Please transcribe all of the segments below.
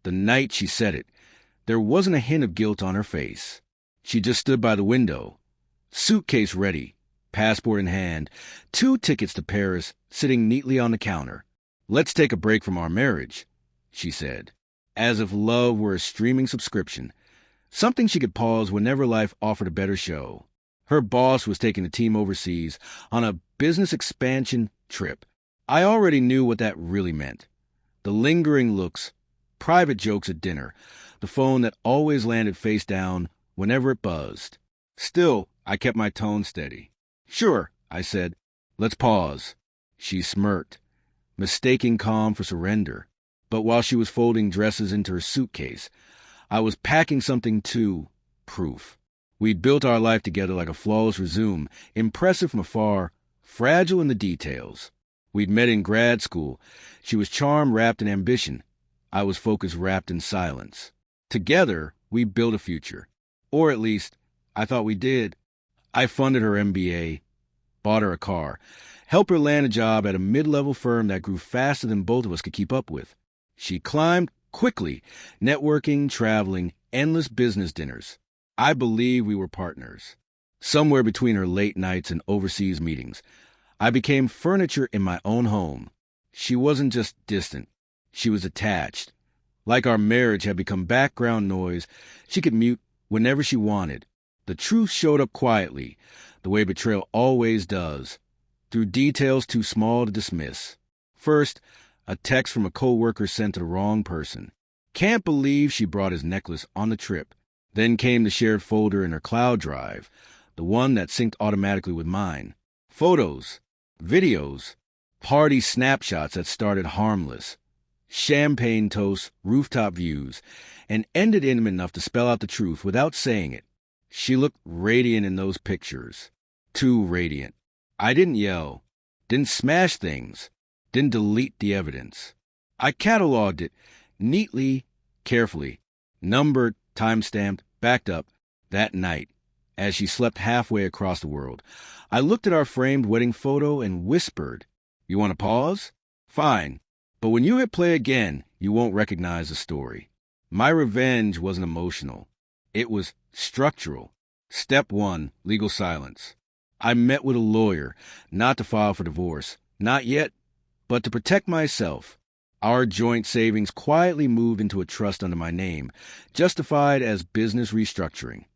The night she said it, there wasn't a hint of guilt on her face. She just stood by the window, suitcase ready, passport in hand, 2 tickets to Paris sitting neatly on the counter. "Let's take a break from our marriage," she said, as if love were a streaming subscription, something she could pause whenever life offered a better show. Her boss was taking the team overseas on a business expansion trip. I already knew what that really meant. The lingering looks, private jokes at dinner, the phone that always landed face down whenever it buzzed. Still, I kept my tone steady. "Sure," I said. "Let's pause." She smirked, mistaking calm for surrender. But while she was folding dresses into her suitcase, I was packing something too, proof. We'd built our life together like a flawless resume, impressive from afar, fragile in the details. We'd met in grad school. She was charm wrapped in ambition. I was focus wrapped in silence. Together, we built a future. Or at least, I thought we did. I funded her MBA, bought her a car, helped her land a job at a mid-level firm that grew faster than both of us could keep up with. She climbed quickly, networking, traveling, endless business dinners. I believe we were partners. Somewhere between her late nights and overseas meetings, I became furniture in my own home. She wasn't just distant. She was attached. Like our marriage had become background noise, she could mute whenever she wanted. The truth showed up quietly, the way betrayal always does, through details too small to dismiss. First, a text from a coworker sent to the wrong person. "Can't believe she brought his necklace on the trip." Then came the shared folder in her cloud drive, the one that synced automatically with mine. Photos, videos, party snapshots that started harmless, champagne toasts, rooftop views, and ended intimate enough to spell out the truth without saying it. She looked radiant in those pictures. Too radiant. I didn't yell, didn't smash things, didn't delete the evidence. I cataloged it neatly, carefully, numbered, time-stamped, backed up, that night, as she slept halfway across the world. I looked at our framed wedding photo and whispered, "You want to pause? Fine. But when you hit play again, you won't recognize the story." My revenge wasn't emotional. It was structural. Step 1, legal silence. I met with a lawyer, not to file for divorce, not yet, but to protect myself. Our joint savings quietly moved into a trust under my name, justified as business restructuring.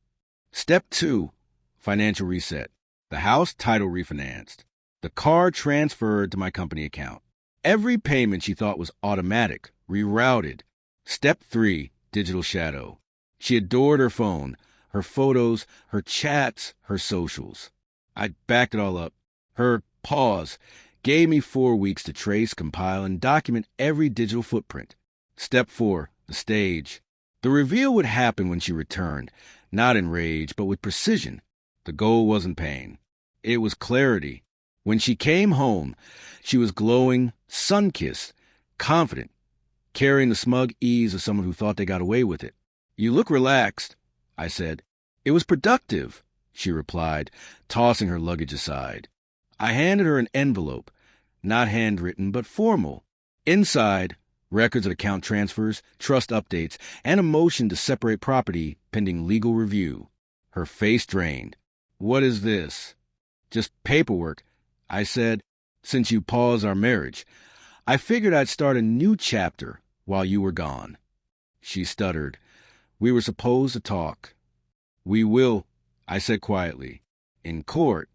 Step 2, financial reset. The house title refinanced. The car transferred to my company account. Every payment she thought was automatic, rerouted. Step 3, digital shadow. She adored her phone, her photos, her chats, her socials. I backed it all up. Her pause gave me 4 weeks to trace, compile, and document every digital footprint. Step 4, the stage. The reveal would happen when she returned, not in rage, but with precision. The goal wasn't pain. It was clarity. When she came home, she was glowing, sun-kissed, confident, carrying the smug ease of someone who thought they got away with it. "You look relaxed," I said. "It was productive," she replied, tossing her luggage aside. I handed her an envelope, not handwritten, but formal. Inside, records of account transfers, trust updates, and a motion to separate property pending legal review. Her face drained. "What is this?" "Just paperwork," I said. "Since you paused our marriage, I figured I'd start a new chapter while you were gone." She stuttered. "We were supposed to talk." "We will," I said quietly. "In court."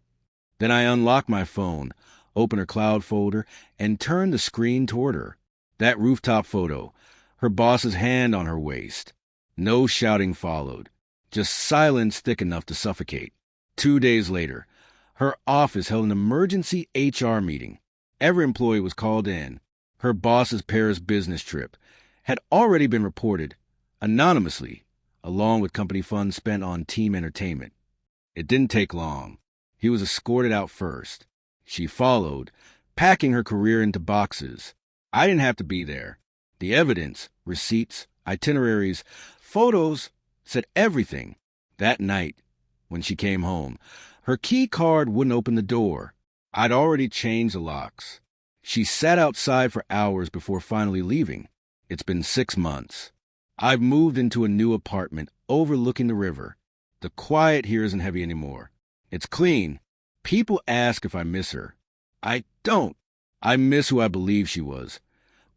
Then I unlocked my phone, opened her cloud folder, and turned the screen toward her. That rooftop photo, her boss's hand on her waist. No shouting followed, just silence thick enough to suffocate. 2 days later, her office held an emergency HR meeting. Every employee was called in. Her boss's Paris business trip had already been reported, anonymously, along with company funds spent on team entertainment. It didn't take long. He was escorted out first. She followed, packing her career into boxes. I didn't have to be there. The evidence, receipts, itineraries, photos said everything. That night, when she came home, her key card wouldn't open the door. I'd already changed the locks. She sat outside for hours before finally leaving. It's been 6 months. I've moved into a new apartment overlooking the river. The quiet here isn't heavy anymore. It's clean. People ask if I miss her. I don't. I miss who I believe she was.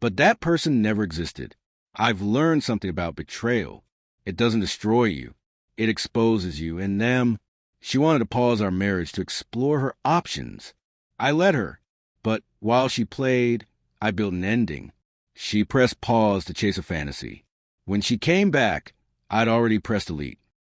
But that person never existed. I've learned something about betrayal. It doesn't destroy you. It exposes you. And them, she wanted to pause our marriage to explore her options. I let her. But while she played, I built an ending. She pressed pause to chase a fantasy. When she came back, I'd already pressed delete.